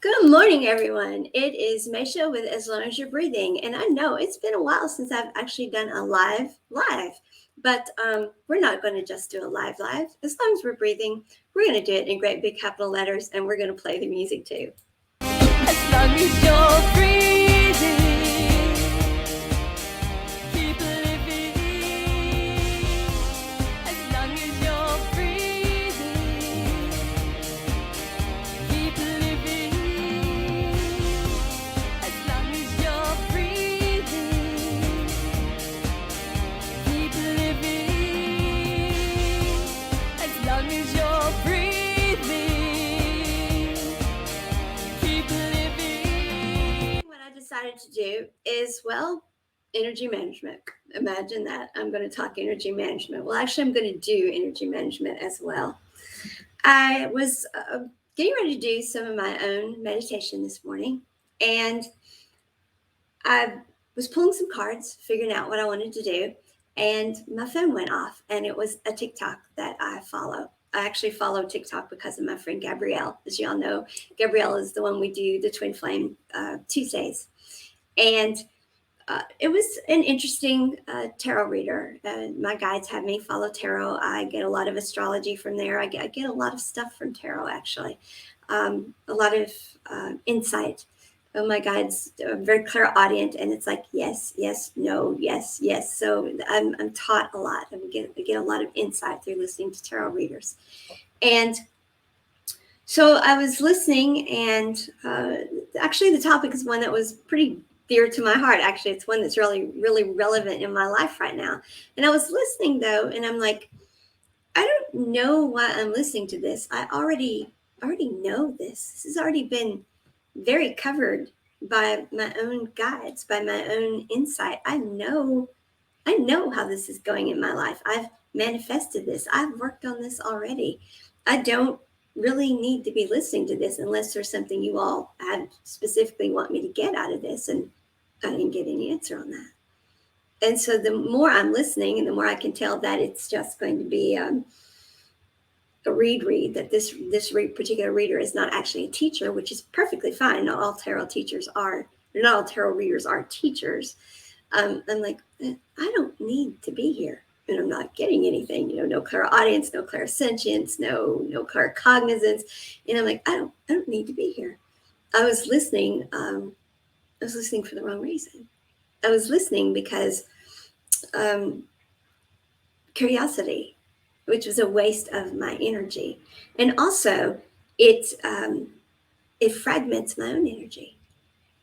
Good morning, everyone. It is Maysha with As Long as You're Breathing. And I know it's been a while since I've actually done a live. But we're not going to just do a live. As long as we're breathing, we're going to do it in great big capital letters, and we're going to play the music too. As long as you're breathing, keep living. As long as you're breathing, keep living. As long as you're breathing, keep living. As long as you're breathing. Decided to do is, energy management. Imagine that. I'm going to talk energy management. Well, actually, I'm going to do energy management as well. I was getting ready to do some of my own meditation this morning, and I was pulling some cards, figuring out what I wanted to do, and my phone went off, and it was a TikTok that I follow. I actually follow TikTok because of my friend Gabrielle. As y'all know, Gabrielle is the one we do the Twin Flame Tuesdays. And it was an interesting tarot reader. My guides have me follow tarot. I get a lot of astrology from there. I get a lot of stuff from tarot, actually. A lot of insight. My guides are very clairaudient, and it's like yes, yes, no, yes, yes. So I'm taught a lot. I get a lot of insight through listening to tarot readers. And so I was listening, and actually the topic is one that was pretty dear to my heart. Actually, it's one that's really, really relevant in my life right now. And I was listening though, and I'm like, I don't know why I'm listening to this. I already know this. This has already been very covered by my own guides, by my own insight. I know how this is going in my life. I've manifested this. I've worked on this already. I don't really need to be listening to this unless there's something you all had specifically want me to get out of this, and I didn't get any answer on that. And so the more I'm listening, and the more I can tell that it's just going to be a read that this particular reader is not actually a teacher, which is perfectly fine. Not all tarot readers are teachers. I'm like, I don't need to be here. And I'm not getting anything, no clairaudience, no clairsentience, no claircognizance. And I'm like, I don't need to be here. I was listening for the wrong reason. I was listening because curiosity, which was a waste of my energy. And also it fragments my own energy.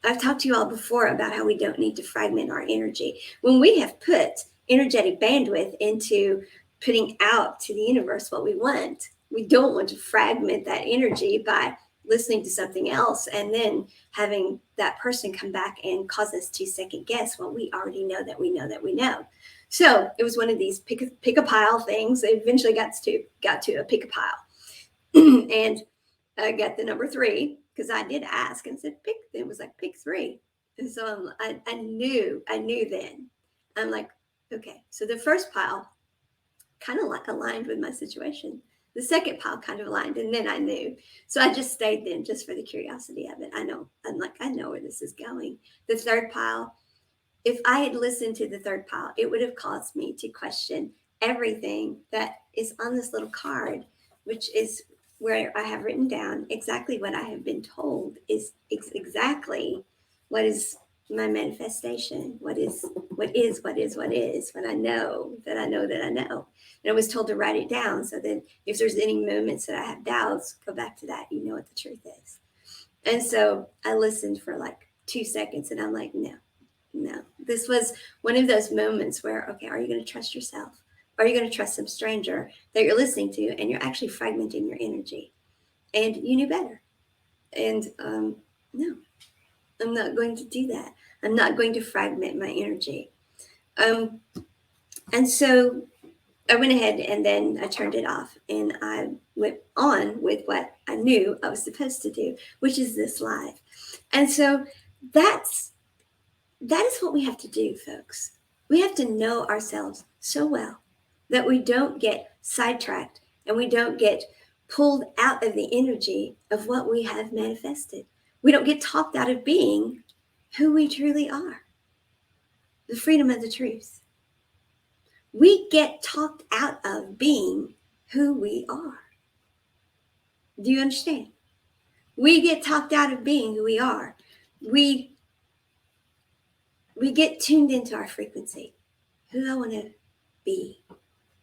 I've talked to you all before about how we don't need to fragment our energy. When we have put energetic bandwidth into putting out to the universe what we want, we don't want to fragment that energy by listening to something else and then having that person come back and cause us to second guess what we already know that we know that we know. So it was one of these pick a pile things. It eventually got to a pick a pile. And I got the number 3 because I did ask and said pick. It was like pick 3. And so I knew then. I'm like, okay. So the first pile kind of like aligned with my situation. The second pile kind of aligned, and then I knew. So I just stayed then just for the curiosity of it. I know where this is going. The third pile, if I had listened to the third pile, it would have caused me to question everything that is on this little card, which is where I have written down exactly what I have been told is exactly what is my manifestation. What I know that I know that I know. And I was told to write it down so that if there's any moments that I have doubts, go back to that. You know what the truth is. And so I listened for like 2 seconds, and I'm like, no. This was one of those moments where, okay, are you going to trust yourself? Are you going to trust some stranger that you're listening to, and you're actually fragmenting your energy? And you knew better. And no, I'm not going to do that. I'm not going to fragment my energy. And so I went ahead and then I turned it off, and I went on with what I knew I was supposed to do, which is this live. And so that is what we have to do, folks. We have to know ourselves so well that we don't get sidetracked and we don't get pulled out of the energy of what we have manifested. We don't get talked out of being who we truly are. The freedom of the truth. We get talked out of being who we are. Do you understand? We get talked out of being who we are. We get tuned into our frequency. Who do I want to be?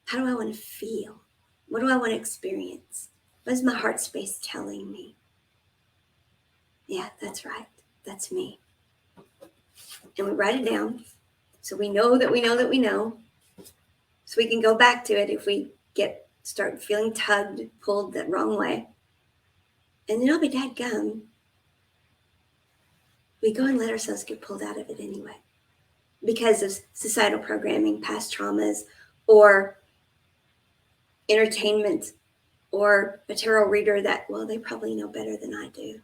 How do I want to feel? What do I want to experience? What is my heart space telling me? Yeah, that's right. That's me. And we write it down so we know that we know that we know. So we can go back to it if we start feeling tugged, pulled the wrong way. And then I'll be dadgum. We go and let ourselves get pulled out of it anyway. Because of societal programming, past traumas, or entertainment, or a tarot reader that, well, they probably know better than I do.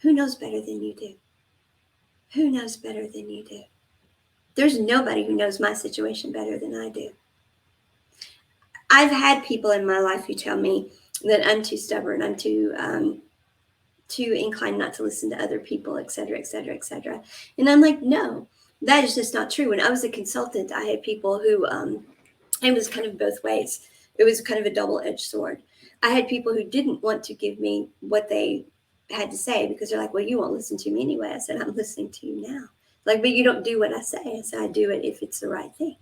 Who knows better than you do? Who knows better than you do? There's nobody who knows my situation better than I do. I've had people in my life who tell me that I'm too stubborn, I'm too inclined not to listen to other people, et cetera, et cetera, et cetera. And I'm like, no, that is just not true. When I was a consultant, I had people who, it was kind of both ways. It was kind of a double-edged sword. I had people who didn't want to give me what they had to say because they're like, well, you won't listen to me anyway. I said, I'm listening to you now. Like, but you don't do what I say. I said, I do it if it's the right thing.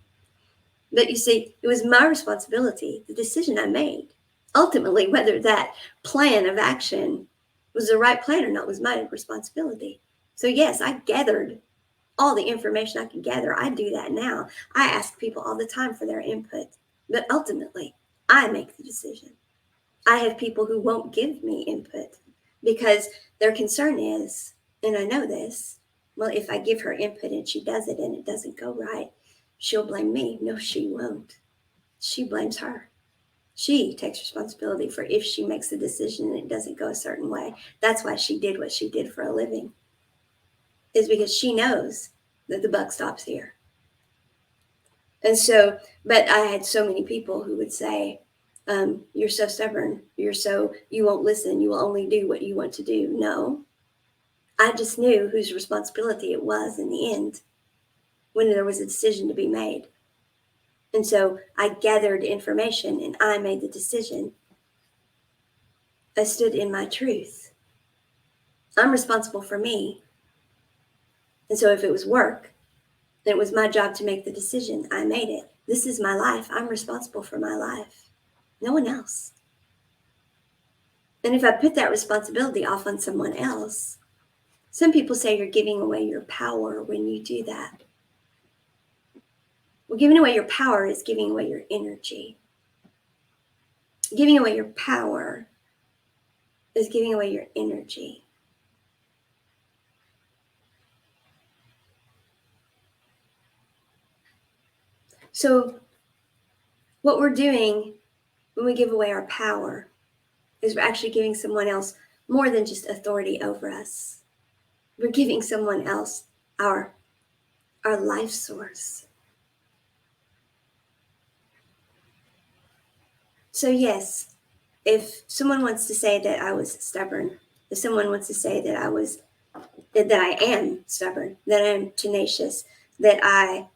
But you see, it was my responsibility, the decision I made. Ultimately, whether that plan of action was the right plan or not was my responsibility. So yes, I gathered all the information I could gather. I do that now. I ask people all the time for their input. But ultimately, I make the decision. I have people who won't give me input because their concern is, and I know this, well, if I give her input and she does it and it doesn't go right, she'll blame me. No, she won't. She blames her. She takes responsibility for if she makes a decision and it doesn't go a certain way. That's why she did what she did for a living. Is because she knows that the buck stops here. And so, but I had so many people who would say, you're so stubborn. You won't listen. You will only do what you want to do. No, I just knew whose responsibility it was in the end when there was a decision to be made. And so I gathered information and I made the decision. I stood in my truth. I'm responsible for me. And so if it was work, then it was my job to make the decision. I made it. This is my life. I'm responsible for my life. No one else. And if I put that responsibility off on someone else, some people say you're giving away your power when you do that. Well, giving away your power is giving away your energy. Giving away your power is giving away your energy. So what we're doing when we give away our power is we're actually giving someone else more than just authority over us. We're giving someone else our life source. So yes, if someone wants to say that I was stubborn, if someone wants to say that I am stubborn, that I am tenacious, that I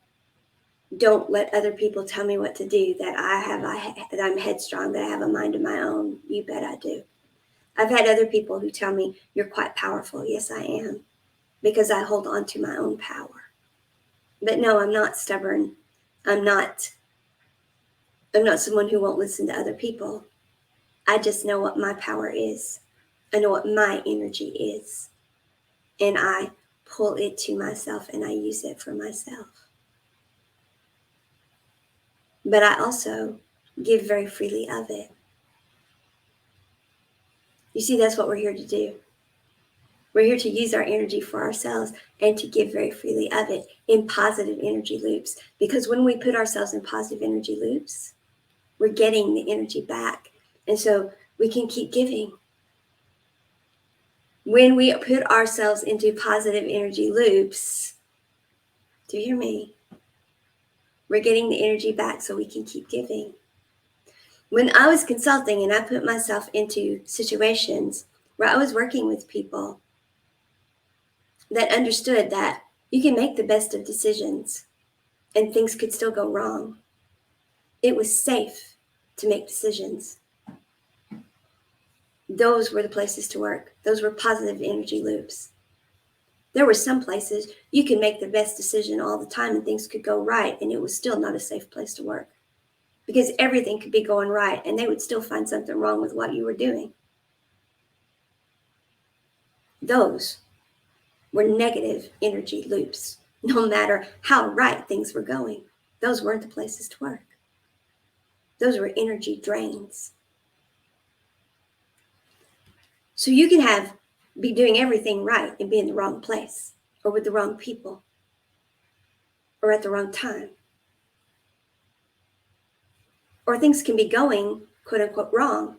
don't let other people tell me what to do, that I'm headstrong, that I have a mind of my own, you bet I do. I've had other people who tell me you're quite powerful. Yes, I am, because I hold on to my own power. But no, I'm not stubborn. I'm not someone who won't listen to other people. I just know what my power is. I know what my energy is. And I pull it to myself and I use it for myself. But I also give very freely of it. You see, that's what we're here to do. We're here to use our energy for ourselves and to give very freely of it in positive energy loops. Because when we put ourselves in positive energy loops, we're getting the energy back. And so we can keep giving. When we put ourselves into positive energy loops, do you hear me? We're getting the energy back so we can keep giving. When I was consulting and I put myself into situations where I was working with people that understood that you can make the best of decisions and things could still go wrong. It was safe to make decisions. Those were the places to work. Those were positive energy loops. There were some places you could make the best decision all the time and things could go right, and it was still not a safe place to work because everything could be going right and they would still find something wrong with what you were doing. Those were negative energy loops. No matter how right things were going, those weren't the places to work. Those were energy drains. So you can be doing everything right and be in the wrong place or with the wrong people or at the wrong time. Or things can be going, quote unquote, wrong.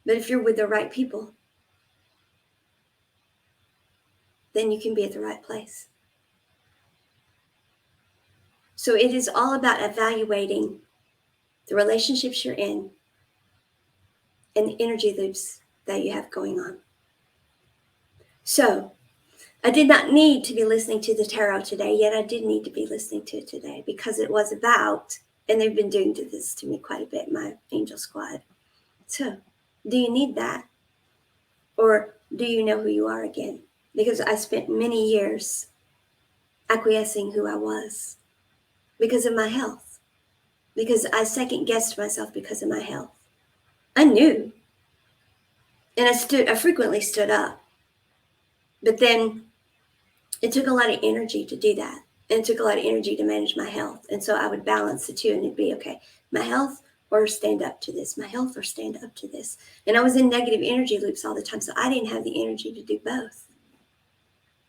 But if you're with the right people, then you can be at the right place. So it is all about evaluating the relationships you're in and the energy loops that you have going on. So I did not need to be listening to the tarot today, yet I did need to be listening to it today because it was about, and they've been doing this to me quite a bit, my angel squad. So do you need that? Or do you know who you are again? Because I spent many years acquiescing who I was because of my health, because I second guessed myself because of my health. I knew, and I frequently stood up, but then it took a lot of energy to do that. And it took a lot of energy to manage my health. And so I would balance the two and it'd be, okay, my health or stand up to this, my health or stand up to this. And I was in negative energy loops all the time. So I didn't have the energy to do both.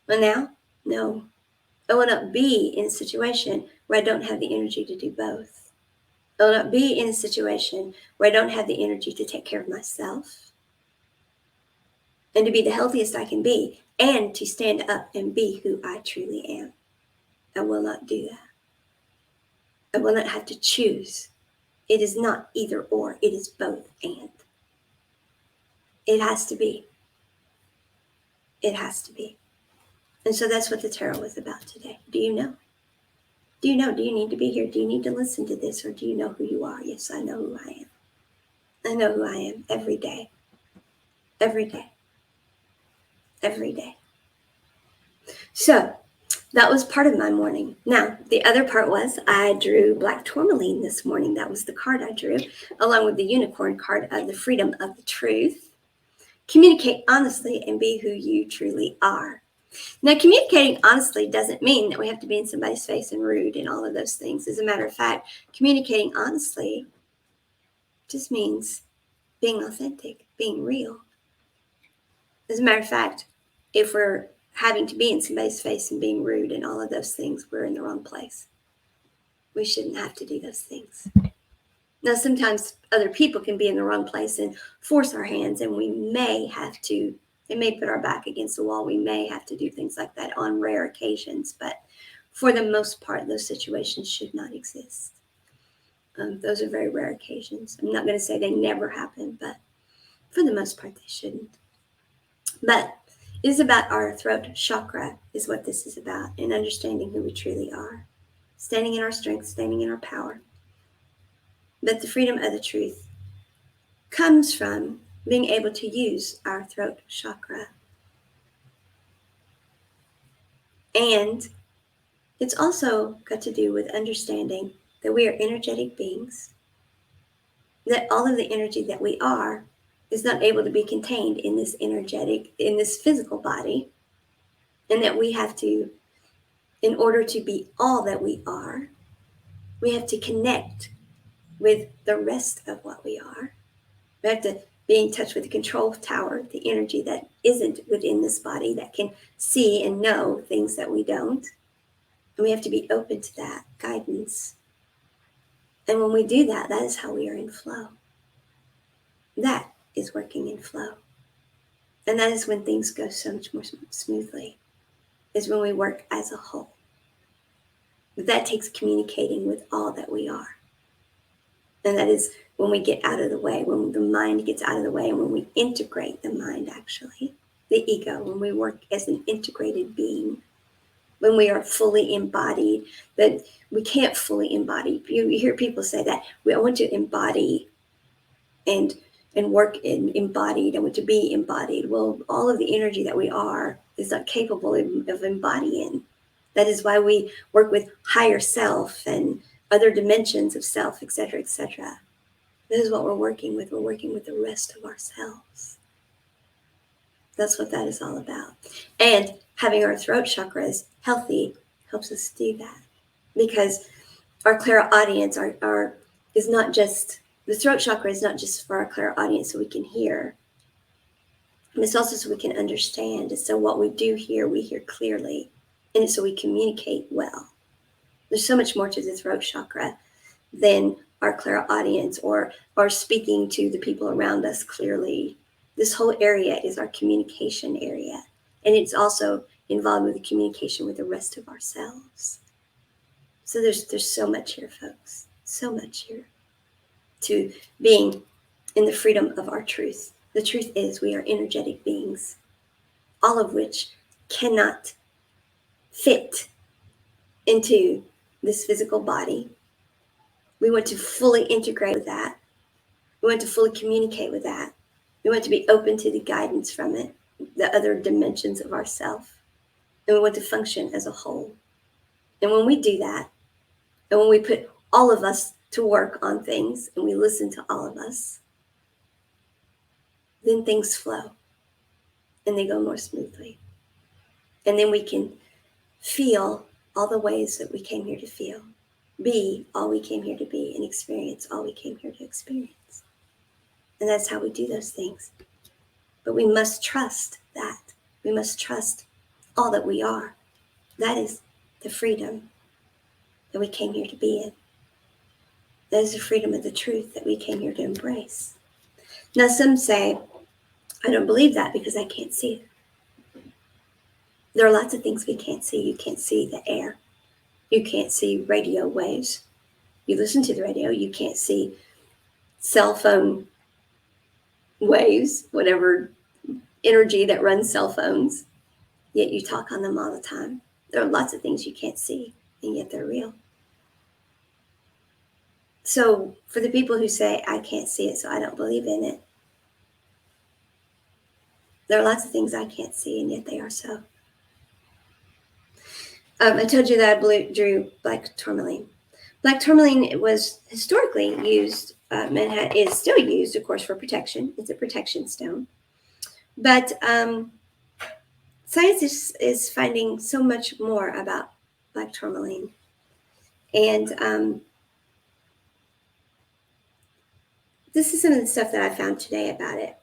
But now, no, I will not be in a situation where I don't have the energy to do both. I will not be in a situation where I don't have the energy to take care of myself and to be the healthiest I can be and to stand up and be who I truly am. I will not do that. I will not have to choose. It is not either or, it is both and. It has to be. It has to be. And so that's what the tarot was about today. Do you know? Do you know? Do you need to be here? Do you need to listen to this? Or do you know who you are? Yes, I know who I am. I know who I am every day. Every day. Every day. So that was part of my morning. Now, the other part was I drew Black Tourmaline this morning. That was the card I drew, along with the unicorn card of the freedom of the truth. Communicate honestly and be who you truly are. Now, communicating honestly doesn't mean that we have to be in somebody's face and rude and all of those things. As a matter of fact, communicating honestly just means being authentic, being real. As a matter of fact, if we're having to be in somebody's face and being rude and all of those things, we're in the wrong place. We shouldn't have to do those things. Now, sometimes other people can be in the wrong place and force our hands, and we may have to, it may put our back against the wall. We may have to do things like that on rare occasions, but for the most part, those situations should not exist. Those are very rare occasions. I'm not going to say they never happen, but for the most part, they shouldn't. But it is about our throat chakra is what this is about, and understanding who we truly are, standing in our strength, standing in our power. But the freedom of the truth comes from being able to use our throat chakra. And it's also got to do with understanding that we are energetic beings, that all of the energy that we are is not able to be contained in this physical body, and that we have to, in order to be all that we are, we have to connect with the rest of what we are. We have to be in touch with the control tower, the energy that isn't within this body that can see and know things that we don't. And we have to be open to that guidance. And when we do that, that is how we are in flow. That is working in flow. And that is when things go so much more smoothly, is when we work as a whole. But that takes communicating with all that we are. And that is when we get out of the way, when the mind gets out of the way, and when we integrate the mind, actually. the ego, when we work as an integrated being, when we are fully embodied, that we can't fully embody. You hear people say that, I want to embody and work in embodied. I want to be embodied. Well, all of the energy that we are is not capable of embodying. That is why we work with higher self and other dimensions of self, etc., etc. This is what we're working with. We're working with the rest of ourselves. That's what that is all about. And having our throat chakras healthy helps us do that, because our clairaudience is not just, the throat chakra is not just for our clairaudience so we can hear. And it's also so we can understand. And so what we do hear, we hear clearly. And it's so we communicate well. There's so much more to the throat chakra than our clairaudience or speaking to the people around us clearly. This whole area is our communication area. And it's also involved with the communication with the rest of ourselves. So there's so much here, folks. So much here to being in the freedom of our truth. The truth is we are energetic beings, all of which cannot fit into this physical body. We want to fully integrate with that. We want to fully communicate with that. We want to be open to the guidance from it, the other dimensions of ourself. And we want to function as a whole. And when we do that, and when we put all of us to work on things, and we listen to all of us, then things flow. And they go more smoothly. And then we can feel all the ways that we came here to feel. Be all we came here to be, and experience all we came here to experience. And that's how we do those things. But we must trust that. We must trust all that we are. That is the freedom that we came here to be in. That is the freedom of the truth that we came here to embrace. Now, some say, I don't believe that because I can't see it. There are lots of things we can't see. You can't see the air. You can't see radio waves. You listen to the radio. You can't see cell phone waves, whatever energy that runs cell phones. Yet you talk on them all the time. There are lots of things you can't see, and yet they're real. So for the people who say, I can't see it, so I don't believe in it, there are lots of things I can't see, and yet they are so. I told you that I drew black tourmaline. Black tourmaline was historically used, and is still used, of course, for protection. It's a protection stone. But science is finding so much more about black tourmaline. And this is some of the stuff that I found today about it.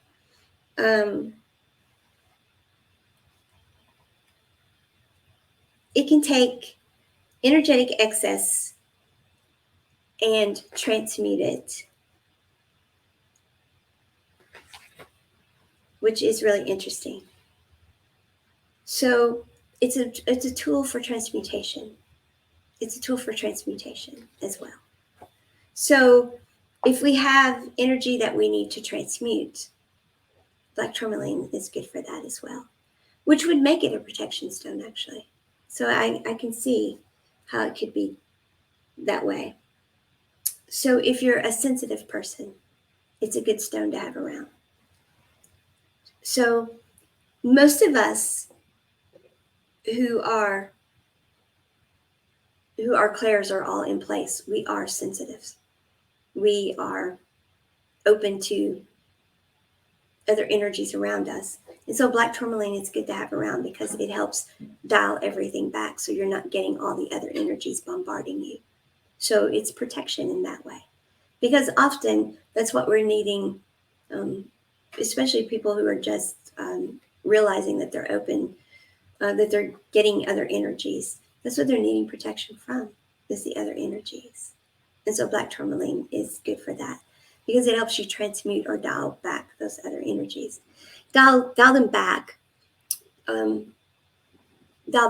It can take energetic excess and transmute it, which is really interesting. So it's a tool for transmutation. It's a tool for transmutation as well. So if we have energy that we need to transmute, black tourmaline is good for that as well, which would make it a protection stone, actually. So I can see how it could be that way. So if you're a sensitive person, it's a good stone to have around. So most of us who are clairs are all in place. We are sensitives. We are open to other energies around us. And so black tourmaline is good to have around because it helps dial everything back so you're not getting all the other energies bombarding you. So it's protection in that way. Because often that's what we're needing, especially people who are just realizing that they're open, that they're getting other energies. That's what they're needing protection from, is the other energies. And so black tourmaline is good for that because it helps you transmute or dial back those other energies. Dial them back, dial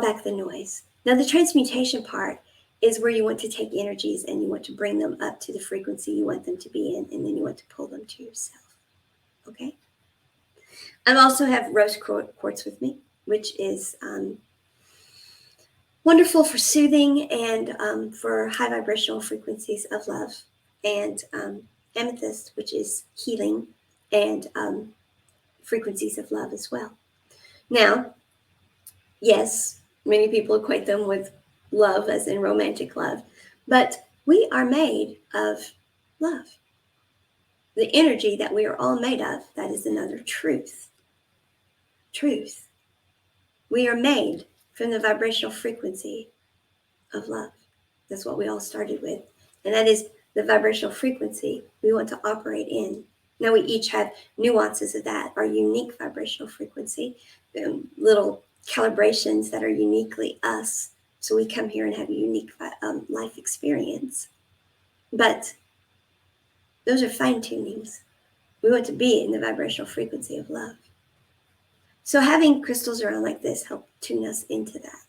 back the noise. Now the transmutation part is where you want to take energies and you want to bring them up to the frequency you want them to be in, and then you want to pull them to yourself. Okay? I also have rose quartz with me, which is wonderful for soothing and for high vibrational frequencies of love, and amethyst, which is healing and frequencies of love as well. Now, yes, many people equate them with love, as in romantic love, but we are made of love. The energy that we are all made of, that is another truth. Truth. We are made from the vibrational frequency of love. That's what we all started with. And that is the vibrational frequency we want to operate in. Now, we each have nuances of that, our unique vibrational frequency, little calibrations that are uniquely us. So we come here and have a unique life experience. But those are fine tunings. We want to be in the vibrational frequency of love. So having crystals around like this help tune us into that.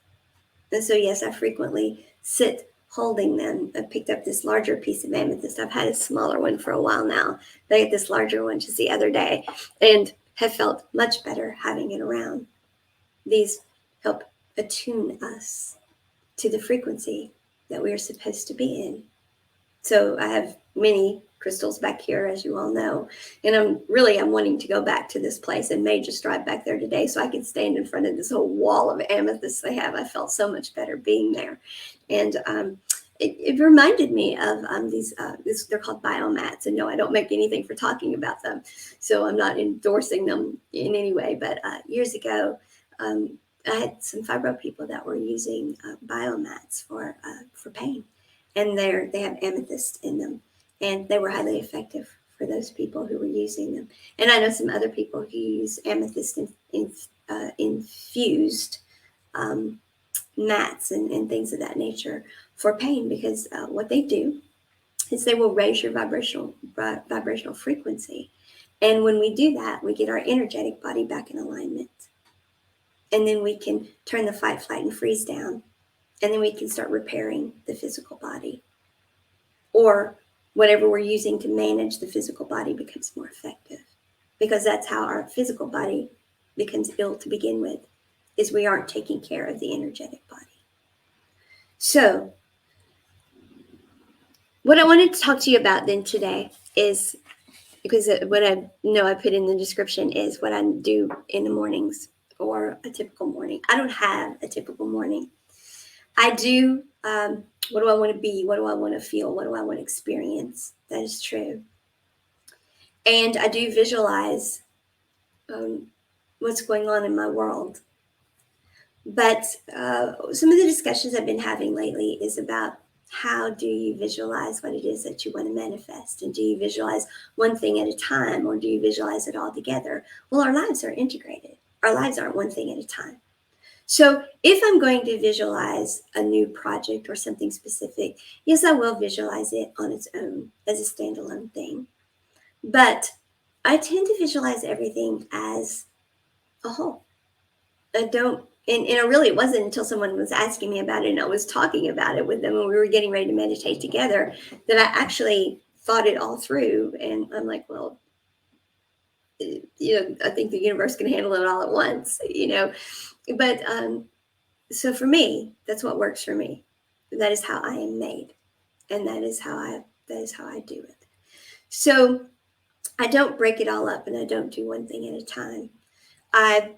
And so, yes, I frequently sit holding them. I picked up this larger piece of amethyst. I've had a smaller one for a while now. I got this larger one just the other day and have felt much better having it around. These help attune us to the frequency that we are supposed to be in. So I have many crystals back here, as you all know, and I'm wanting to go back to this place and may just drive back there today so I can stand in front of this whole wall of amethysts they have. I felt so much better being there, and it reminded me of these. They're called biomats, and no, I don't make anything for talking about them, so I'm not endorsing them in any way. But years ago, I had some fibro people that were using biomats for pain, and they have amethyst in them, and they were highly effective for those people who were using them. And I know some other people who use amethyst infused mats and things of that nature for pain, because what they do is they will raise your vibrational frequency. And when we do that, we get our energetic body back in alignment. And then we can turn the fight, flight, and freeze down. And then we can start repairing the physical body. Or whatever we're using to manage the physical body becomes more effective. Because that's how our physical body becomes ill to begin with, is we aren't taking care of the energetic body. So, what I wanted to talk to you about then today is, because what I know I put in the description is what I do in the mornings, or a typical morning. I don't have a typical morning. I do, what do I want to be? What do I want to feel? What do I want to experience? That is true. And I do visualize what's going on in my world. But some of the discussions I've been having lately is about, how do you visualize what it is that you want to manifest? And do you visualize one thing at a time, or do you visualize it all together? Well, our lives are integrated. Our lives aren't one thing at a time. So if I'm going to visualize a new project or something specific, yes, I will visualize it on its own as a standalone thing. But I tend to visualize everything as a whole. I don't, and it wasn't until someone was asking me about it and I was talking about it with them and we were getting ready to meditate together that I actually thought it all through. And I'm like, well, I think the universe can handle it all at once, But so for me, that's what works for me. That is how I am made, and that is how I do it. So I don't break it all up, and I don't do one thing at a time. I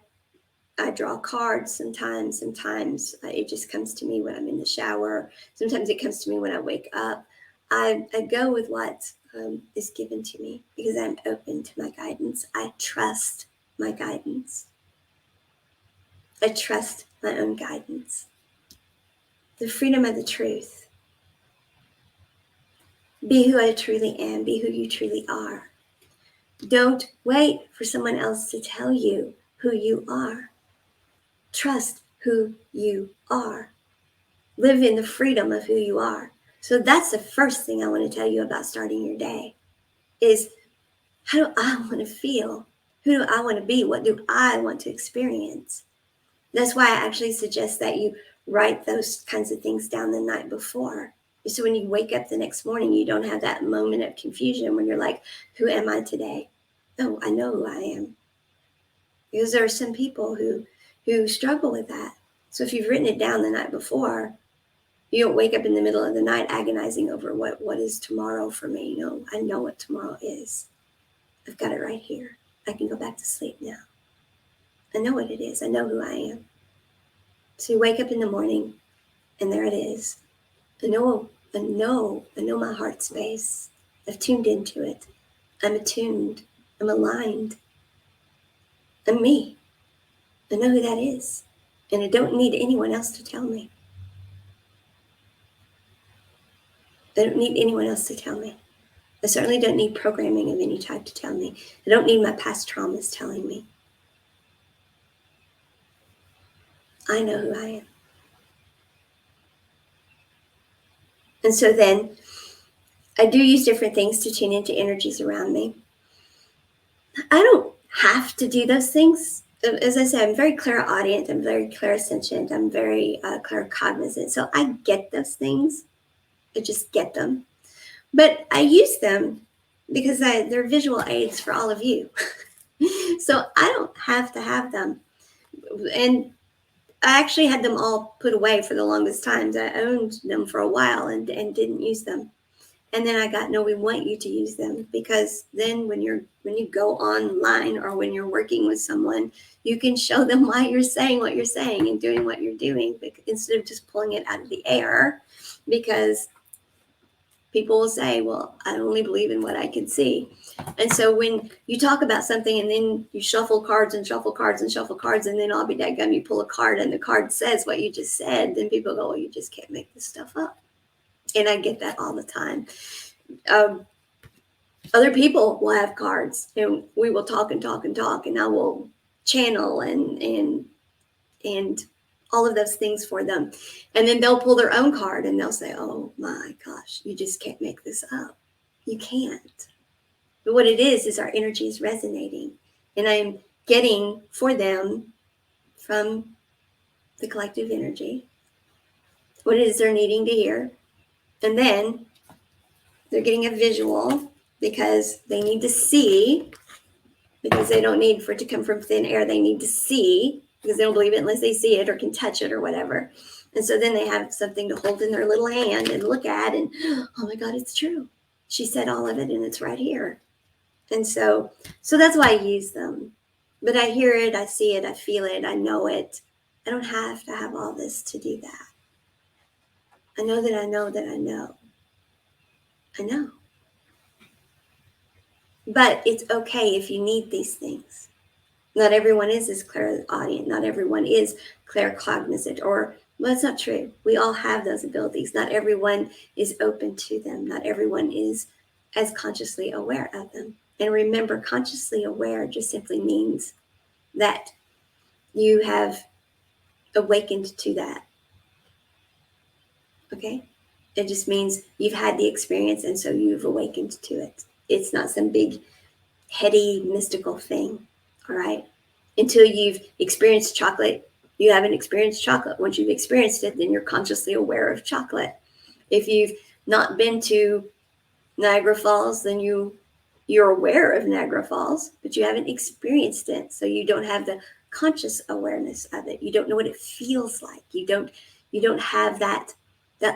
draw cards sometimes. Sometimes it just comes to me when I'm in the shower. Sometimes it comes to me when I wake up. I go with what is given to me because I'm open to my guidance. I trust my guidance. I trust my own guidance. The freedom of the truth. Be who I truly am. Be who you truly are. Don't wait for someone else to tell you who you are. Trust who you are. Live in the freedom of who you are. So that's the first thing I want to tell you about starting your day is, how do I want to feel? Who do I want to be? What do I want to experience? That's why I actually suggest that you write those kinds of things down the night before. So when you wake up the next morning, you don't have that moment of confusion when you're like, who am I today? Oh, I know who I am. Because there are some people who struggle with that. So if you've written it down the night before, you don't wake up in the middle of the night agonizing over what is tomorrow for me. No, I know what tomorrow is. I've got it right here. I can go back to sleep now. I know what it is. I know who I am. So you wake up in the morning, and there it is. I know my heart space. I've tuned into it. I'm attuned. I'm aligned. I'm me. I know who that is. And I don't need anyone else to tell me. I don't need anyone else to tell me. I certainly don't need programming of any type to tell me. I don't need my past traumas telling me. I know who I am. And so then I do use different things to tune into energies around me. I don't have to do those things. As I said, I'm very clairaudient. I'm very clairsentient. I'm very claircognizant. So I get those things. I just get them. But I use them because they're visual aids for all of you. So I don't have to have them. And I actually had them all put away for the longest time. I owned them for a while and didn't use them. And then I got, no, we want you to use them, because then when you go online or when you're working with someone, you can show them why you're saying what you're saying and doing what you're doing, instead of just pulling it out of the air. Because people will say, well, I only believe in what I can see. And so when you talk about something and then you shuffle cards and shuffle cards and shuffle cards, and then I'll be dadgum, you pull a card and the card says what you just said, then people go, well, you just can't make this stuff up. And I get that all the time. Other people will have cards, and we will talk and talk and talk, and I will channel and all of those things for them. And then they'll pull their own card and they'll say, oh my gosh, you just can't make this up. You can't. But what it is our energy is resonating, and I'm getting for them from the collective energy what it is they're needing to hear. And then they're getting a visual because they need to see, because they don't need for it to come from thin air. They need to see, because they don't believe it unless they see it or can touch it or whatever. And so then they have something to hold in their little hand and look at, and oh my God, it's true. She said all of it and it's right here. And so that's why I use them. But I hear it, I see it, I feel it, I know it. I don't have to have all this to do that. I know that I know that I know. I know. But it's okay if you need these things. Not everyone is as clairaudient. Not everyone is claircognizant. Or, well, that's not true. We all have those abilities. Not everyone is open to them. Not everyone is as consciously aware of them. And remember, consciously aware just simply means that you have awakened to that. Okay? It just means you've had the experience, and so you've awakened to it. It's not some big, heady, mystical thing. All right? Until you've experienced chocolate, you haven't experienced chocolate. Once you've experienced it, then you're consciously aware of chocolate. If you've not been to Niagara Falls, then you're aware of Niagara Falls, but you haven't experienced it. So you don't have the conscious awareness of it. You don't know what it feels like. You don't have that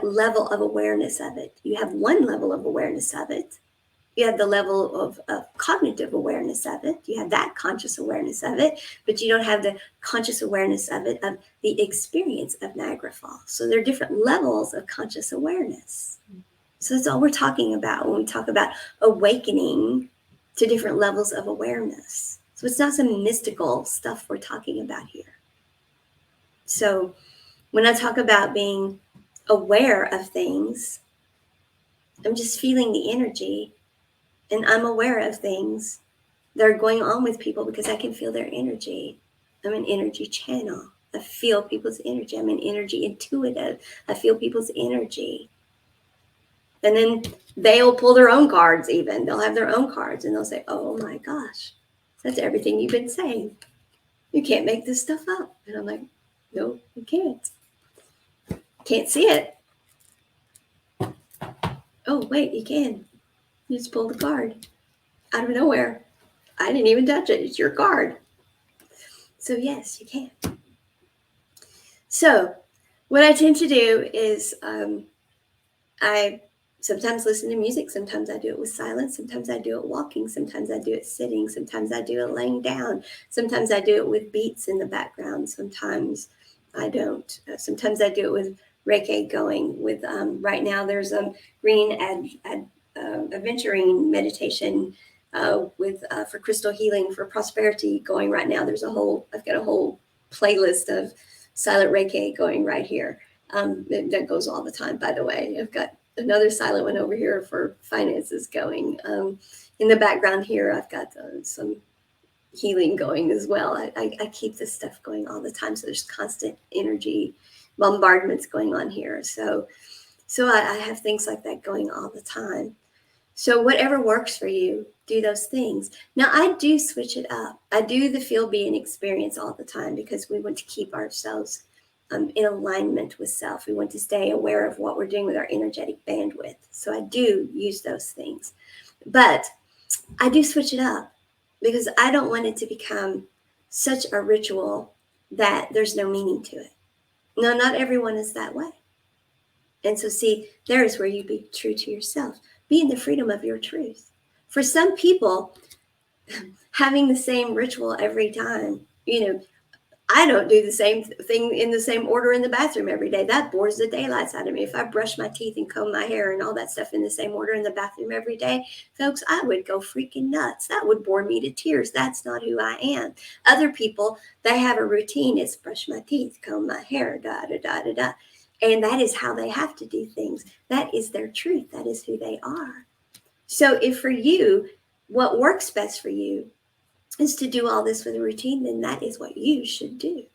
level of awareness of it. You have one level of awareness of it. You have the level of cognitive awareness of it. You have that conscious awareness of it, but you don't have the conscious awareness of it, of the experience of Niagara Falls. So there are different levels of conscious awareness. So that's all we're talking about when we talk about awakening to different levels of awareness. So it's not some mystical stuff we're talking about here. So when I talk about being aware of things, I'm just feeling the energy. And I'm aware of things that are going on with people because I can feel their energy. I'm an energy channel. I feel people's energy. I'm an energy intuitive. I feel people's energy. And then they'll pull their own cards even. They'll have their own cards and they'll say, oh my gosh, that's everything you've been saying. You can't make this stuff up. And I'm like, no, you can't. Can't see it. Oh, wait, you can. You just pulled the card out of nowhere. I didn't even touch it. It's your card. So yes, you can. So what I tend to do is I sometimes listen to music, sometimes I do it with silence, sometimes I do it walking, sometimes I do it sitting, sometimes I do it laying down, sometimes I do it with beats in the background, sometimes I don't. Sometimes I do it with Reiki going. With right now, there's a green aventurine meditation with for crystal healing for prosperity going right now. I've got a whole playlist of silent Reiki going right here. That goes all the time, by the way. I've got another silent one over here for finances going. In the background here, I've got some healing going as well. I keep this stuff going all the time. So there's constant energy bombardments going on here. So I have things like that going all the time. So whatever works for you, do those things. Now I do switch it up. I do the feel, be, and experience all the time because we want to keep ourselves in alignment with self. We want to stay aware of what we're doing with our energetic bandwidth. So I do use those things. But I do switch it up because I don't want it to become such a ritual that there's no meaning to it. No, not everyone is that way. And so, see, there is where you be true to yourself. Be in the freedom of your truth. For some people, having the same ritual every time, I don't do the same thing in the same order in the bathroom every day. That bores the daylights out of me. If I brush my teeth and comb my hair and all that stuff in the same order in the bathroom every day, folks, I would go freaking nuts. That would bore me to tears. That's not who I am. Other people, they have a routine. It's brush my teeth, comb my hair, da, da, da, da, da. And that is how they have to do things. That is their truth. That is who they are. So if for you, what works best for you is to do all this with a routine, then that is what you should do.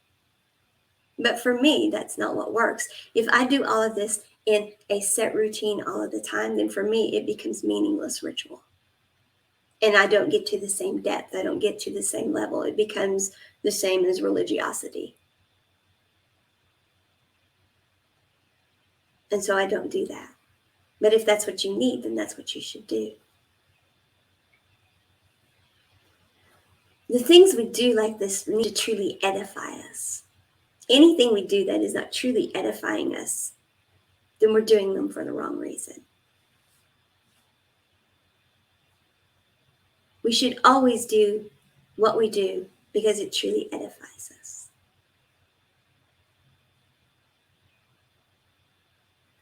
But for me, that's not what works. If I do all of this in a set routine all of the time, then for me, it becomes meaningless ritual. And I don't get to the same depth. I don't get to the same level. It becomes the same as religiosity. And so I don't do that. But if that's what you need, then that's what you should do. The things we do like this need to truly edify us. Anything we do that is not truly edifying us, then we're doing them for the wrong reason. We should always do what we do because it truly edifies us.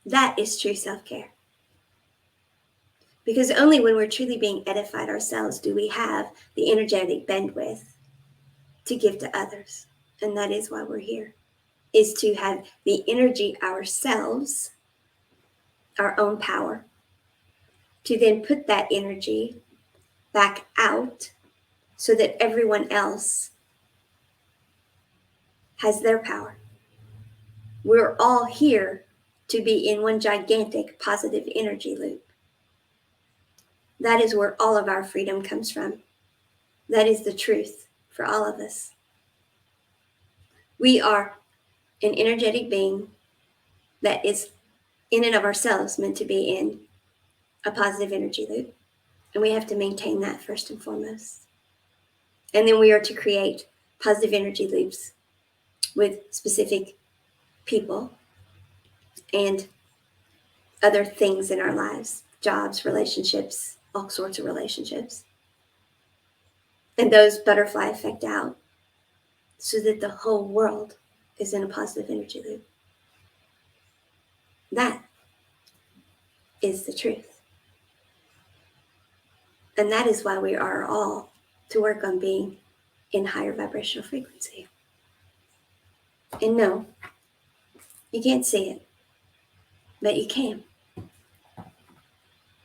That is true self-care. Because only when we're truly being edified ourselves do we have the energetic bandwidth to give to others. And that is why we're here, is to have the energy ourselves, our own power, to then put that energy back out so that everyone else has their power. We're all here to be in one gigantic positive energy loop. That is where all of our freedom comes from. That is the truth for all of us. We are an energetic being that is in and of ourselves meant to be in a positive energy loop. And we have to maintain that first and foremost. And then we are to create positive energy loops with specific people and other things in our lives, jobs, relationships, all sorts of relationships. And those butterfly effect out so that the whole world is in a positive energy loop. That is the truth. And that is why we are all to work on being in higher vibrational frequency. And no, you can't see it, but you can.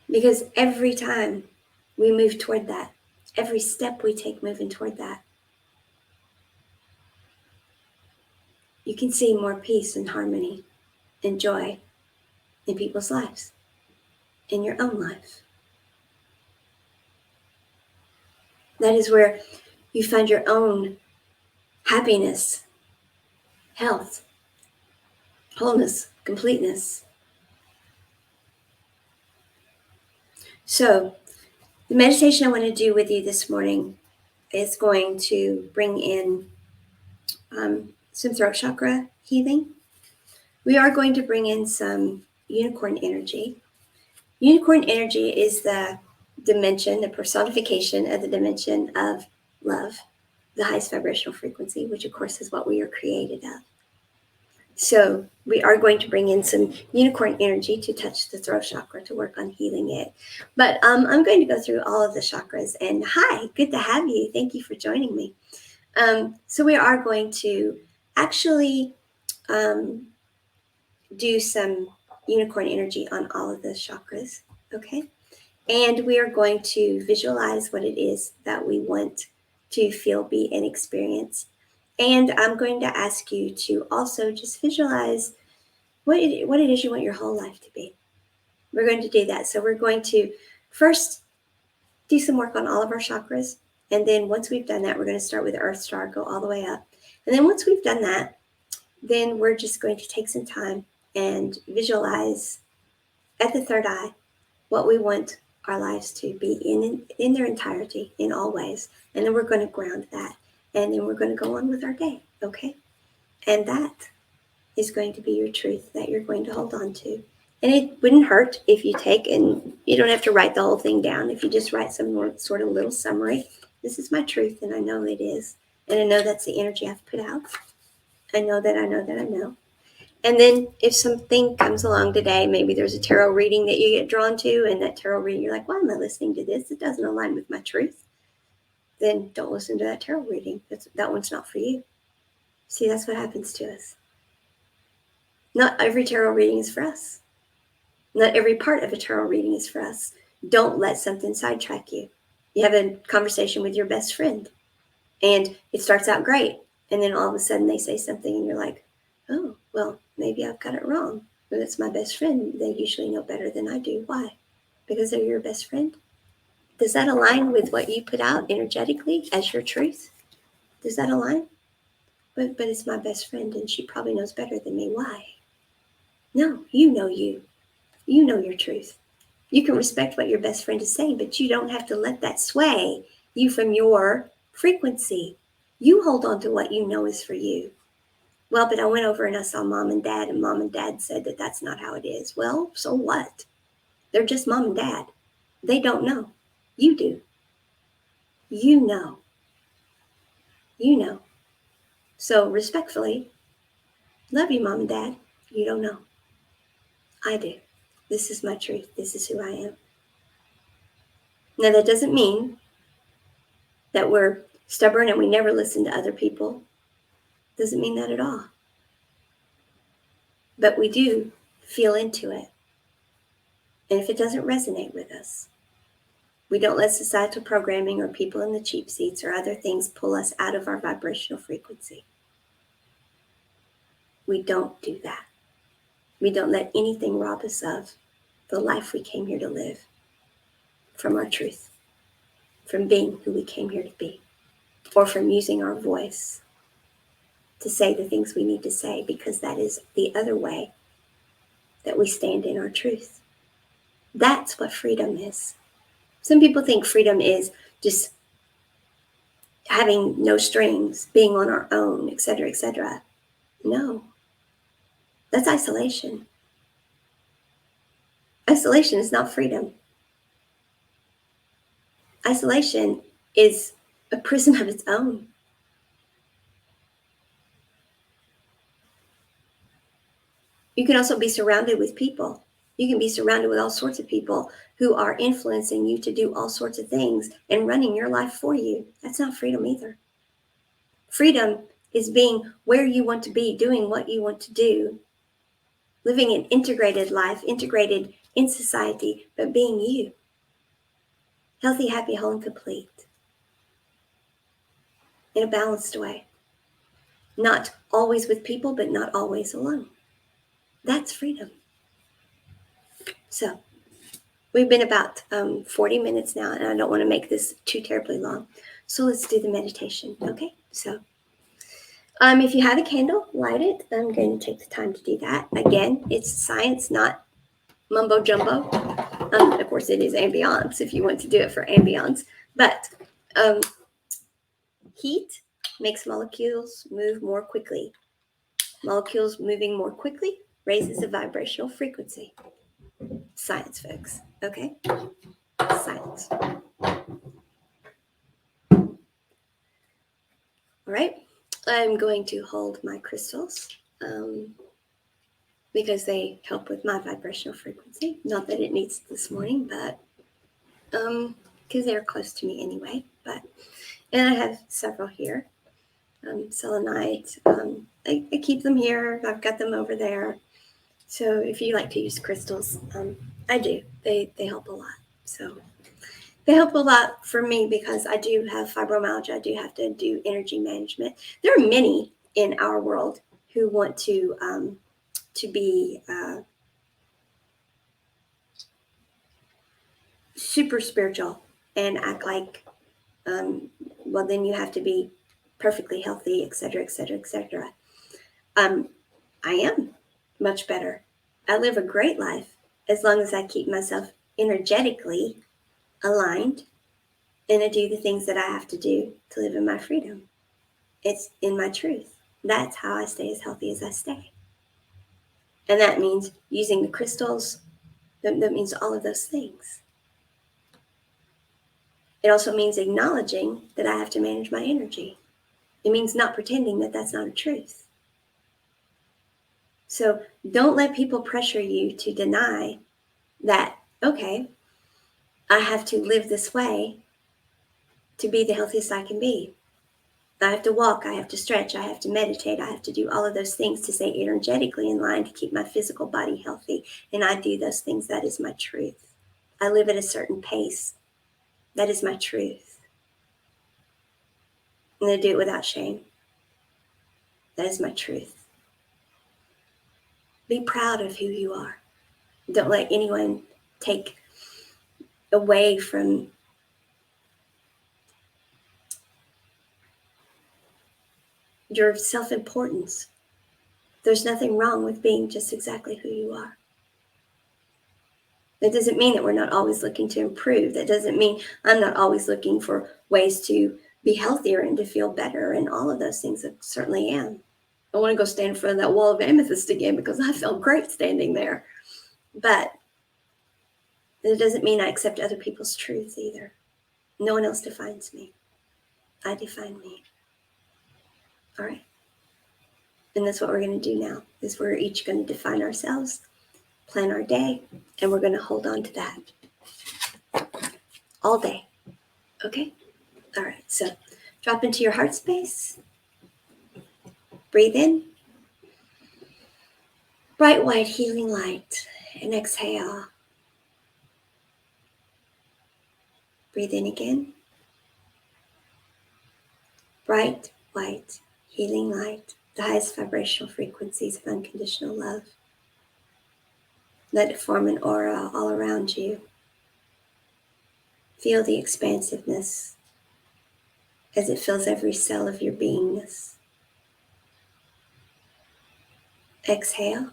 Because every time we move toward that, every step we take moving toward that, you can see more peace and harmony and joy in people's lives, in your own life. That is where you find your own happiness, health, wholeness, completeness. So, the meditation I want to do with you this morning is going to bring in some throat chakra healing. We are going to bring in some unicorn energy. Unicorn energy is the dimension, the personification of the dimension of love, the highest vibrational frequency, which of course is what we are created of. So we are going to bring in some unicorn energy to touch the throat chakra to work on healing it. But I'm going to go through all of the chakras. And hi, good to have you. Thank you for joining me. So we are going to actually do some unicorn energy on all of the chakras, okay? And we are going to visualize what it is that we want to feel, be, and experience. And I'm going to ask you to also just visualize what it is you want your whole life to be. We're going to do that. So we're going to first do some work on all of our chakras. And then once we've done that, we're going to start with the Earth Star, go all the way up. And then once we've done that, then we're just going to take some time and visualize at the third eye what we want our lives to be in their entirety, in all ways. And then we're going to ground that. And then we're going to go on with our day, okay? And that is going to be your truth that you're going to hold on to. And it wouldn't hurt if you take, and you don't have to write the whole thing down, if you just write some more sort of little summary. This is my truth, and I know it is. And I know that's the energy I've put out. I know that I know that I know. And then if something comes along today, maybe there's a tarot reading that you get drawn to, and that tarot reading, you're like, why am I listening to this? It doesn't align with my truth. Then don't listen to that tarot reading. That one's not for you. See, that's what happens to us. Not every tarot reading is for us. Not every part of a tarot reading is for us. Don't let something sidetrack you. You have a conversation with your best friend, and it starts out great. And then all of a sudden they say something, and you're like, oh, well, maybe I've got it wrong. But it's my best friend. They usually know better than I do. Why? Because they're your best friend? Does that align with what you put out energetically as your truth? Does that align? But it's my best friend, and she probably knows better than me. Why? No, you know you. You know your truth. You can respect what your best friend is saying, but you don't have to let that sway you from your frequency. You hold on to what you know is for you. Well, but I went over and I saw mom and dad said that that's not how it is. Well, so what? They're just mom and dad. They don't know. You do. You know. You know. So respectfully, love you, mom and dad. You don't know. I do. This is my truth. This is who I am. Now, that doesn't mean that we're stubborn and we never listen to other people. Doesn't mean that at all. But we do feel into it. And if it doesn't resonate with us, we don't let societal programming or people in the cheap seats or other things pull us out of our vibrational frequency. We don't do that. We don't let anything rob us of the life we came here to live, from our truth, from being who we came here to be, or from using our voice to say the things we need to say, because that is the other way that we stand in our truth. That's what freedom is. Some people think freedom is just having no strings, being on our own, etc., etc. No, that's isolation. Isolation is not freedom. Isolation is a prison of its own. You can also be surrounded with people. You can be surrounded with all sorts of people who are influencing you to do all sorts of things and running your life for you. That's not freedom either. Freedom is being where you want to be, doing what you want to do, living an integrated life, integrated in society, but being you. Healthy, happy, whole, and complete. In a balanced way. Not always with people, but not always alone. That's freedom. So, we've been about 40 minutes now, and I don't want to make this too terribly long. So let's do the meditation, okay? So, if you have a candle, light it. I'm going to take the time to do that. Again, it's science, not mumbo jumbo. Of course, it is ambiance if you want to do it for ambiance. But heat makes molecules move more quickly. Molecules moving more quickly raises the vibrational frequency. Science, folks. Okay? Science. All right. I'm going to hold my crystals because they help with my vibrational frequency. Not that it needs it this morning, but because they're close to me anyway. And I have several here. Selenite. I keep them here. I've got them over there. So if you like to use crystals, I do. They help a lot. So they help a lot for me because I do have fibromyalgia. I do have to do energy management. There are many in our world who want to be super spiritual and act like, well, then you have to be perfectly healthy, et cetera, et cetera, et cetera. I am much better. I live a great life as long as I keep myself energetically aligned and I do the things that I have to do to live in my freedom. It's in my truth. That's how I stay as healthy as I stay. And that means using the crystals. That means all of those things. It also means acknowledging that I have to manage my energy. It means not pretending that that's not a truth. So don't let people pressure you to deny that, okay, I have to live this way to be the healthiest I can be. I have to walk, I have to stretch, I have to meditate, I have to do all of those things to stay energetically in line to keep my physical body healthy. And I do those things. That is my truth. I live at a certain pace. That is my truth. And I do it without shame. That is my truth. Be proud of who you are. Don't let anyone take away from your self-importance. There's nothing wrong with being just exactly who you are. That doesn't mean that we're not always looking to improve. That doesn't mean I'm not always looking for ways to be healthier and to feel better and all of those things. I certainly am. I want to go stand in front of that wall of amethyst again because I felt great standing there. But it doesn't mean I accept other people's truths either. No one else defines me. I define me. All right. And that's what we're going to do now, is we're each going to define ourselves, plan our day, and we're going to hold on to that all day. Okay? All right. So drop into your heart space. Breathe in. Bright white healing light. And exhale. Breathe in again. Bright white healing light. The highest vibrational frequencies of unconditional love. Let it form an aura all around you. Feel the expansiveness as it fills every cell of your beingness. Exhale.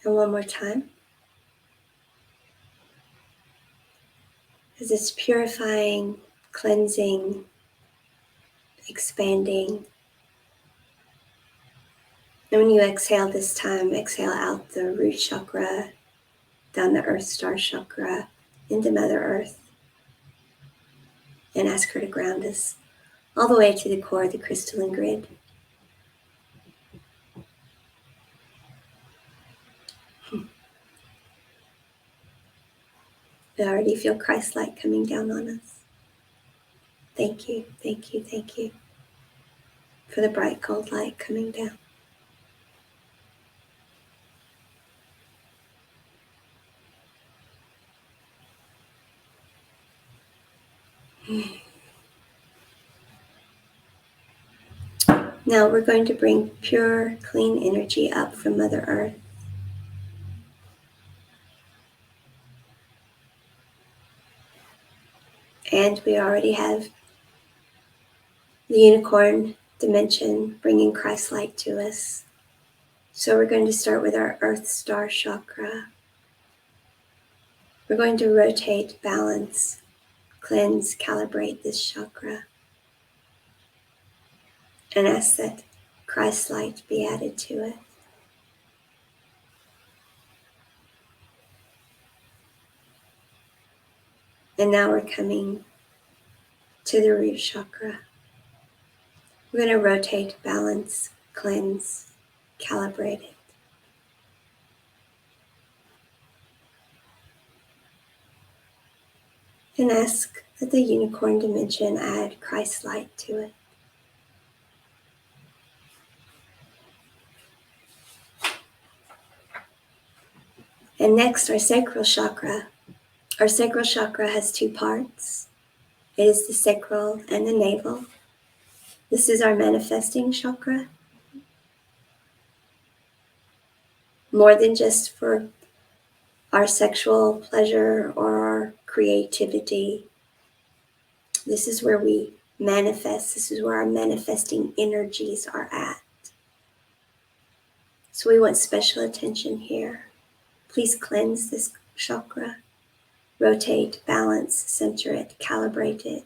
And one more time. As it's purifying, cleansing, expanding. And when you exhale this time, exhale out the root chakra, down the earth star chakra, into Mother Earth. And ask her to ground us all the way to the core of the crystalline grid. I already feel Christ light coming down on us. Thank you, thank you, thank you for the bright gold light coming down. Now we're going to bring pure, clean energy up from Mother Earth. And we already have the unicorn dimension bringing Christ light to us. So we're going to start with our earth star chakra. We're going to rotate, balance, cleanse, calibrate this chakra, and ask that Christ light be added to it. And now we're coming to the root chakra. We're going to rotate, balance, cleanse, calibrate it. And ask that the unicorn dimension add Christ light to it. And next, our sacral chakra. Our sacral chakra has two parts. It is the sacral and the navel. This is our manifesting chakra. More than just for our sexual pleasure or our creativity. This is where we manifest. This is where our manifesting energies are at. So we want special attention here. Please cleanse this chakra. Rotate, balance, center it, calibrate it.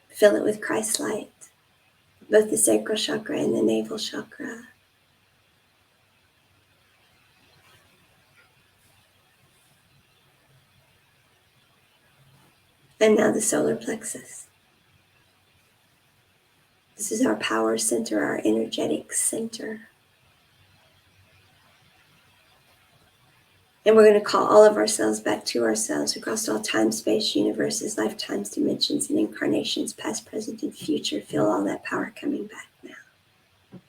Fill it with Christ light, both the sacral chakra and the navel chakra. And now the solar plexus. This is our power center, our energetic center. And we're going to call all of ourselves back to ourselves across all time, space, universes, lifetimes, dimensions, and incarnations, past, present, and future. Feel all that power coming back now.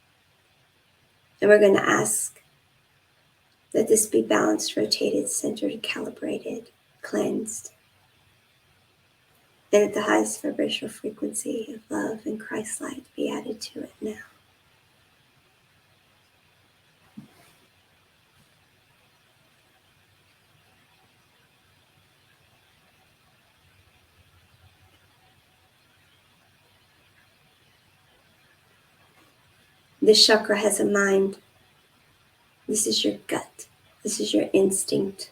And we're going to ask that this be balanced, rotated, centered, calibrated, cleansed, and that the highest vibrational frequency of love and Christ light be added to it now. This chakra has a mind. This is your gut. This is your instinct.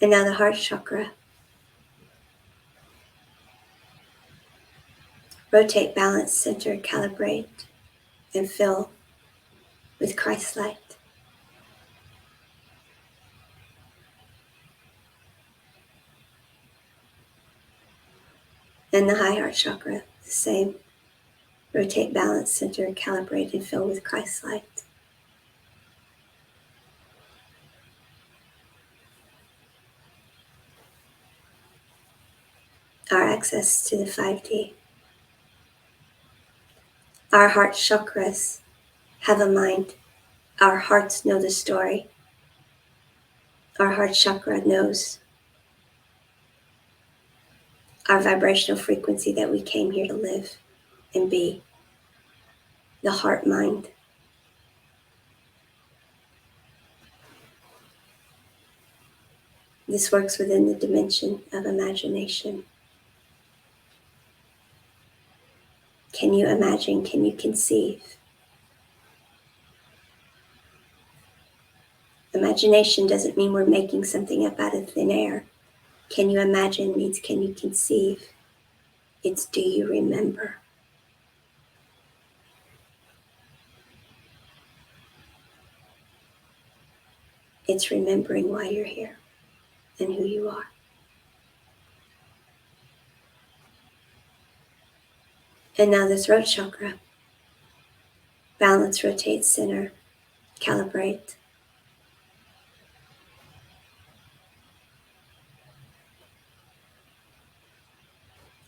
And now the heart chakra. Rotate, balance, center, calibrate, and fill with Christ light. And the high heart chakra, the same. Rotate, balance, center, calibrate, and fill with Christ light. Our access to the 5D. Our heart chakras have a mind. Our hearts know the story. Our heart chakra knows our vibrational frequency that we came here to live and be. The heart mind. This works within the dimension of imagination. Can you imagine? Can you conceive? Imagination doesn't mean we're making something up out of thin air. Can you imagine means can you conceive? It's do you remember? It's remembering why you're here and who you are. And now the throat chakra. Balance, rotate, center, calibrate.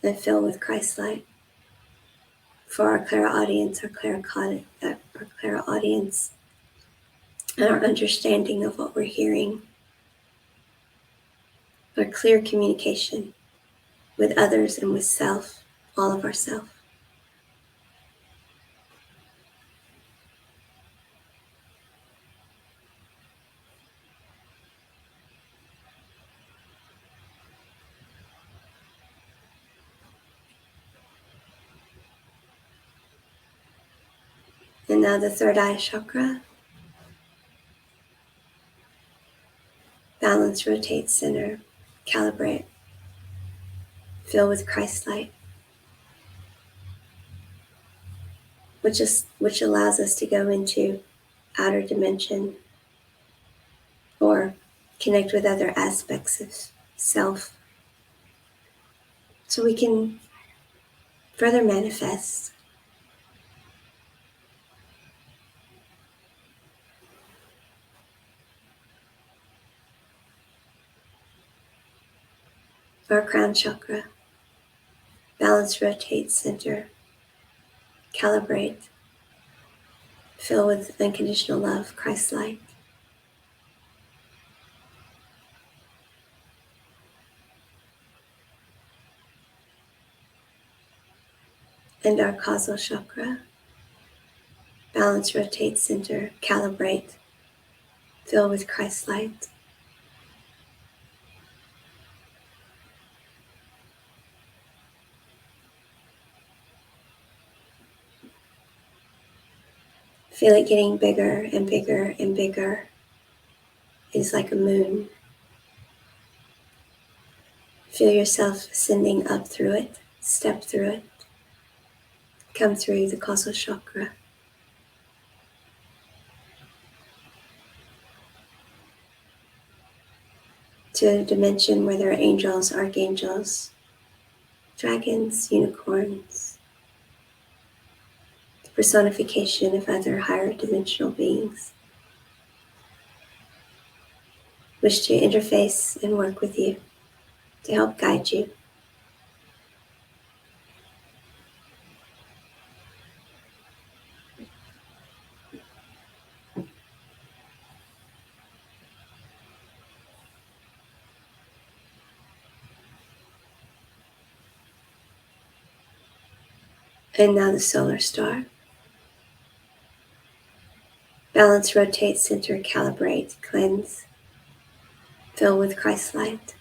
And fill with Christ light. For our clairaudience, our clairaudience, and our understanding of what we're hearing. Our clear communication with others and with self, all of ourself. And now the third eye chakra. Balance, rotate, center, calibrate. Fill with Christ light, which allows us to go into outer dimension or connect with other aspects of self so we can further manifest. Our crown chakra. Balance, rotate, center, calibrate. Fill with unconditional love, Christ light. And our causal chakra. Balance, rotate, center, calibrate. Fill with Christ light. Feel it getting bigger and bigger and bigger. It is like a moon. Feel yourself ascending up through it, step through it, come through the causal chakra. To a dimension where there are angels, archangels, dragons, unicorns, the personification of other higher dimensional beings, wish to interface and work with you to help guide you. And now the solar star. Balance, rotate, center, calibrate, cleanse, fill with Christ light.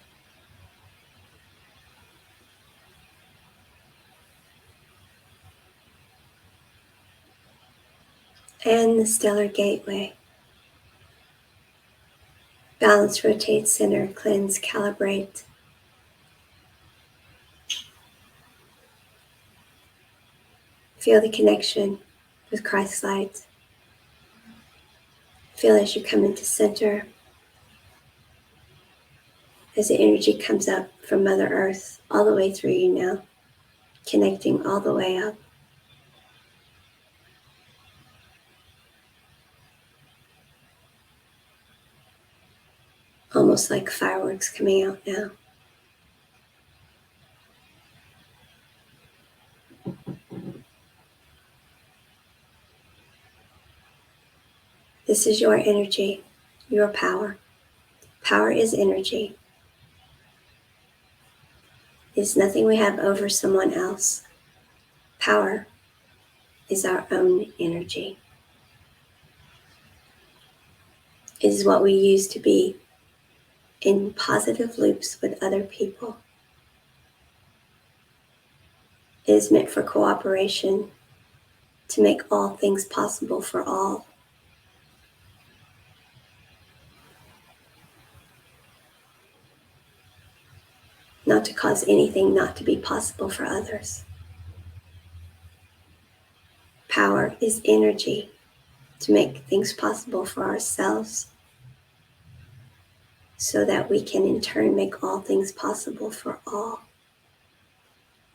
And the stellar gateway. Balance, rotate, center, cleanse, calibrate. Feel the connection with Christ's light. Feel as you come into center, as the energy comes up from Mother Earth all the way through you now, connecting all the way up. Almost like fireworks coming out now. This is your energy, your power. Power is energy. It is nothing we have over someone else. Power is our own energy. It is what we use to be in positive loops with other people. It is meant for cooperation, to make all things possible for all. Not to cause anything not to be possible for others. Power is energy to make things possible for ourselves so that we can in turn make all things possible for all.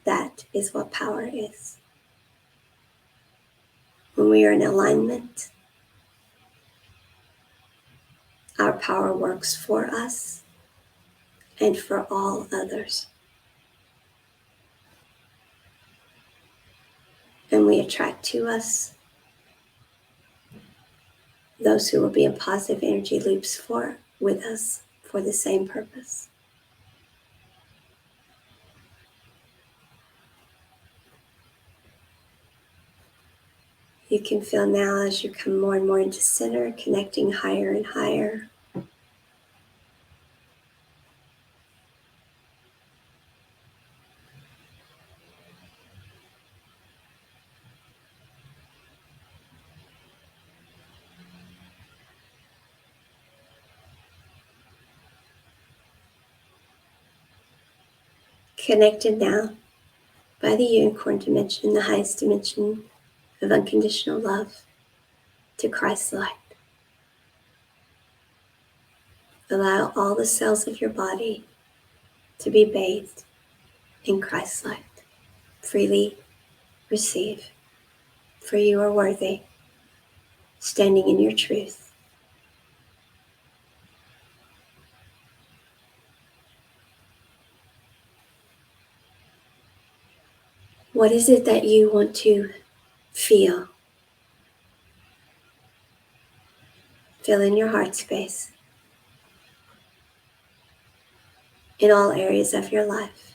That is what power is. When we are in alignment, our power works for us and for all others. And we attract to us those who will be in positive energy loops with us for the same purpose. You can feel now as you come more and more into center, connecting higher and higher. connected now by the unicorn dimension, the highest dimension of unconditional love, to Christ's light. Allow all the cells of your body to be bathed in Christ's light. Freely receive, for you are worthy, standing in your truth. What is it that you want to feel? Fill in your heart space in all areas of your life.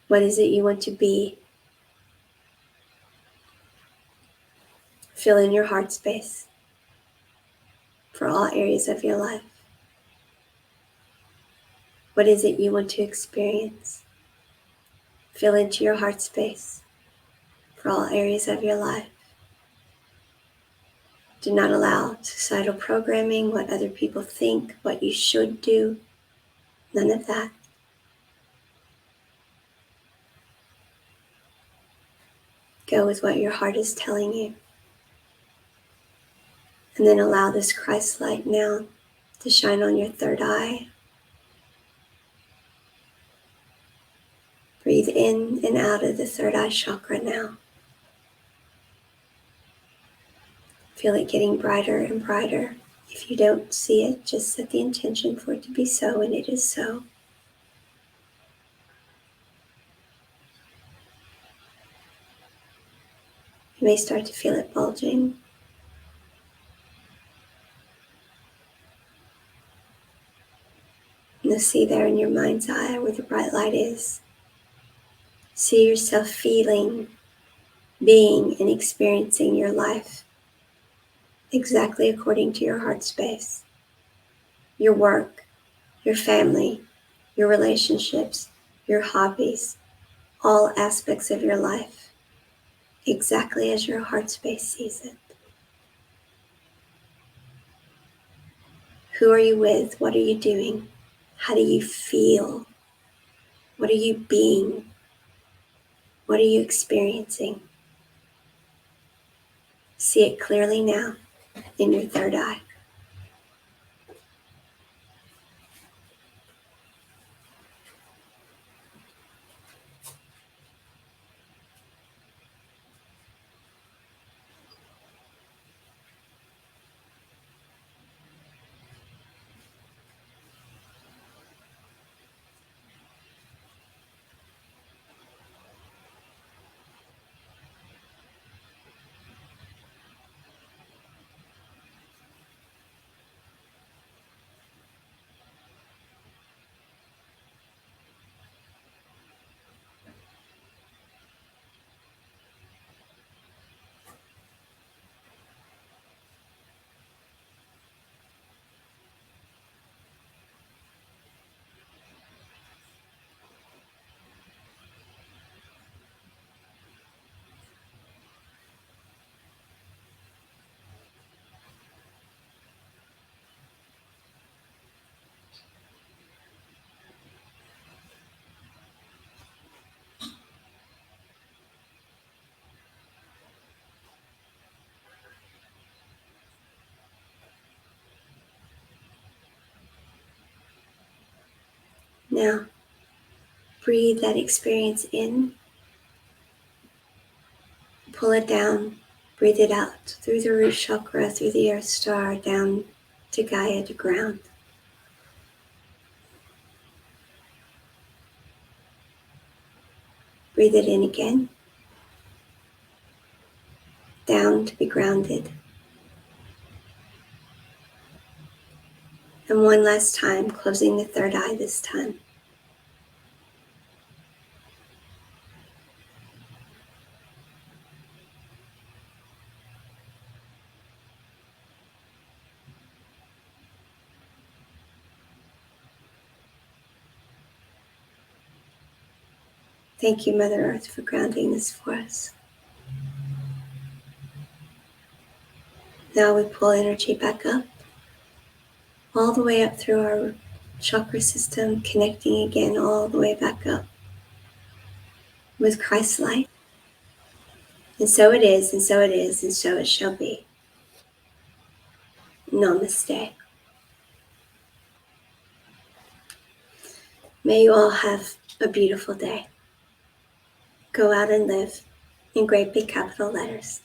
What is it you want to be? Fill in your heart space for all areas of your life. What is it you want to experience? Fill into your heart space for all areas of your life. Do not allow societal programming, what other people think, what you should do. None of that. Go with what your heart is telling you. And then allow this Christ light now to shine on your third eye. Breathe in and out of the third eye chakra now. Feel it getting brighter and brighter. If you don't see it, just set the intention for it to be so, and it is so. You may start to feel it bulging. And you'll see there in your mind's eye where the bright light is. See yourself feeling, being, and experiencing your life exactly according to your heart space. Your work, your family, your relationships, your hobbies, all aspects of your life, exactly as your heart space sees it. Who are you with? What are you doing? How do you feel? What are you being? What are you experiencing? See it clearly now in your third eye. Now, breathe that experience in, pull it down, breathe it out through the root chakra, through the earth star, down to Gaia, to ground. Breathe it in again, down to be grounded. And one last time, closing the third eye this time. Thank you, Mother Earth, for grounding this for us. Now we pull energy back up all the way up through our chakra system, connecting again all the way back up with Christ's light. And so it is, and so it is, and so it shall be. Namaste. May you all have a beautiful day. Go out and live in great big capital letters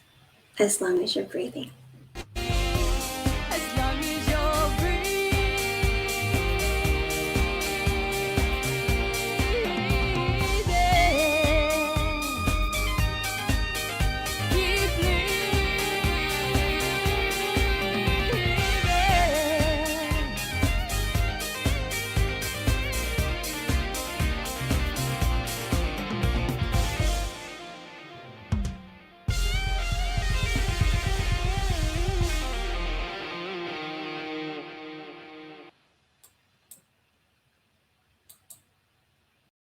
as long as you're breathing.